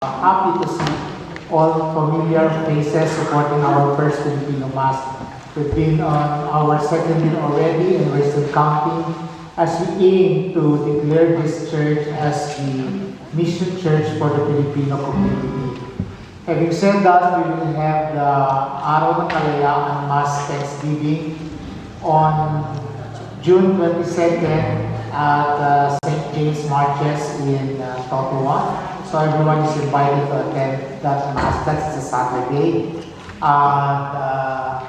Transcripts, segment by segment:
Happy to see all familiar faces supporting our first Filipino Mass. We've been on our second year already and we're still counting as we aim to declare this church as the mission church for the Filipino community. Having said that, we will have the Araw ng Kalayaan Mass Thanksgiving on June 22nd at St. James Marches in Totowa. So everyone is invited to attend that Mass. That's the Saturday. And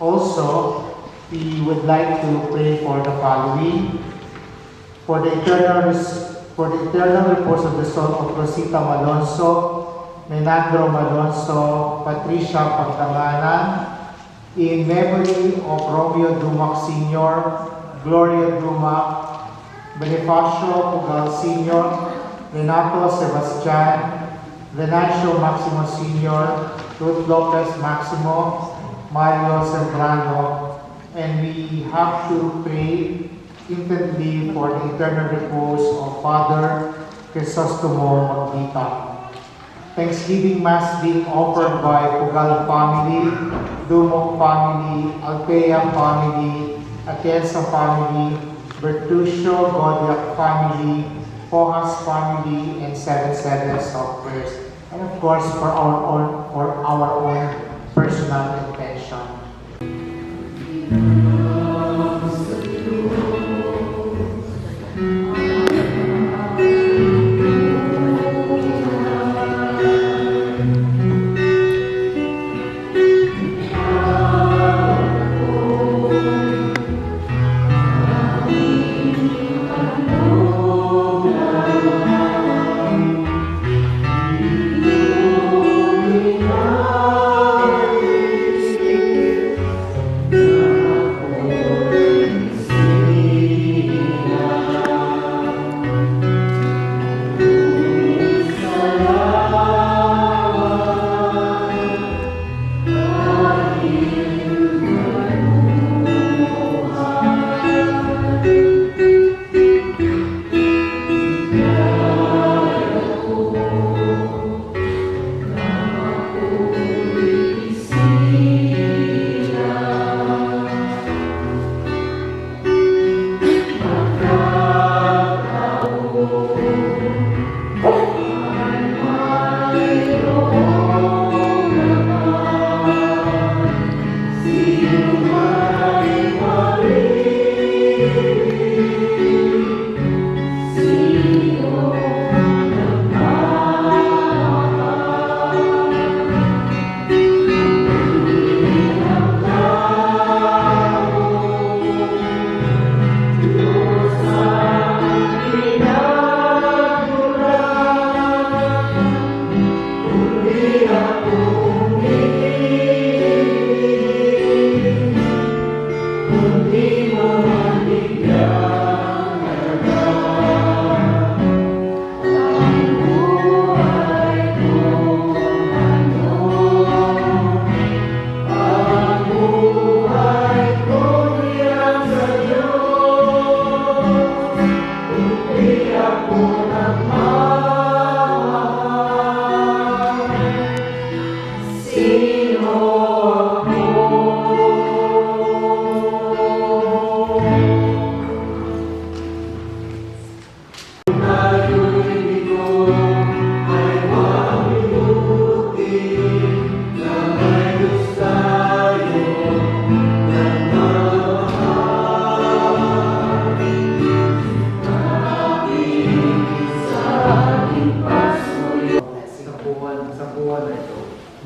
also, we would like to pray for the following. For the eternal repose of the soul of Rosita Malonzo, Menandro Malonzo, Patricia Pagtanganan, in memory of Romeo Dumac Sr., Gloria Dumac, Bonifacio Pugal Sr., Renato Sebastian, Venancio Maximo Sr., Ruth Lopez Maximo, Mario Sembrano, and we have to pray intently for the eternal repose of Father Crisostomo Magdita. Thanksgiving Mass being offered by Pugal family, Dumoc family, Alpea family, Atienza family, Bertuccio Godiac family, Pohas family, and 7 Sevens of prayers, and of course for our own personal intention.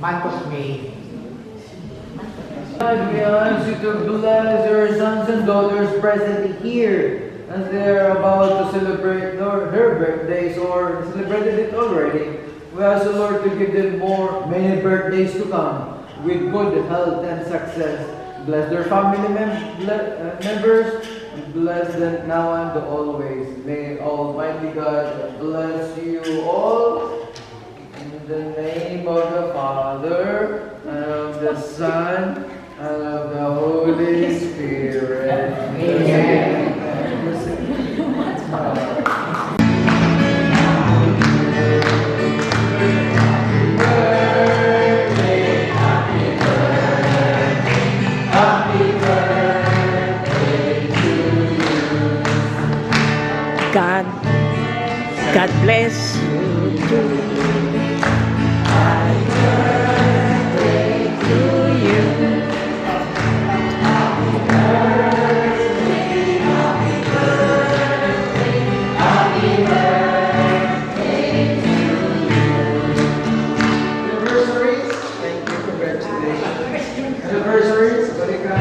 Month of May. God, we ask you to bless your sons and daughters presently here as they are about to celebrate her birthdays or celebrated it already. We ask the Lord to give them many birthdays to come with good health and success. Bless their family members, bless them now and always. May Almighty God bless you all. In the name of the Father, and of the Son, and of the Holy Spirit. Amen. Amen. God bless you too. Happy birthday to you. Happy birthday, happy birthday, happy birthday to you. Anniversaries, thank you, congratulations. Anniversaries, balik ka.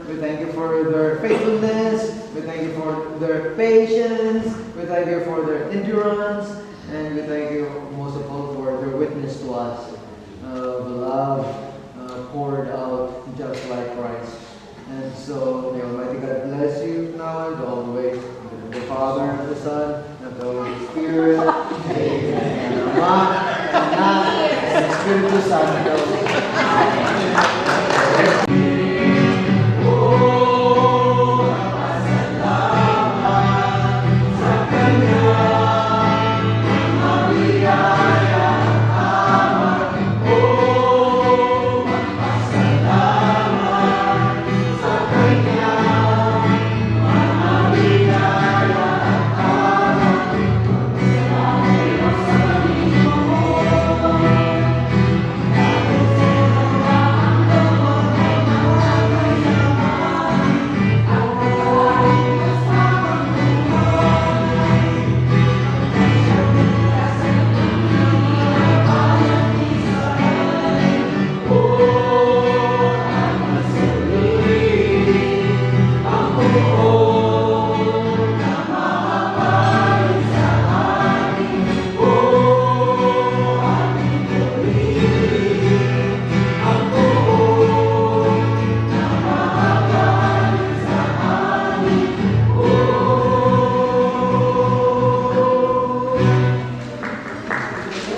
We thank you for their faithfulness. We thank you for their patience. We thank you for their endurance. And we thank you most of all for their witness to us. The love poured out just like Christ. And so may Almighty God bless you now and always. The Father, the Son, and the Holy Spirit. Amen. Ama, Anak, and Espiritu Santo.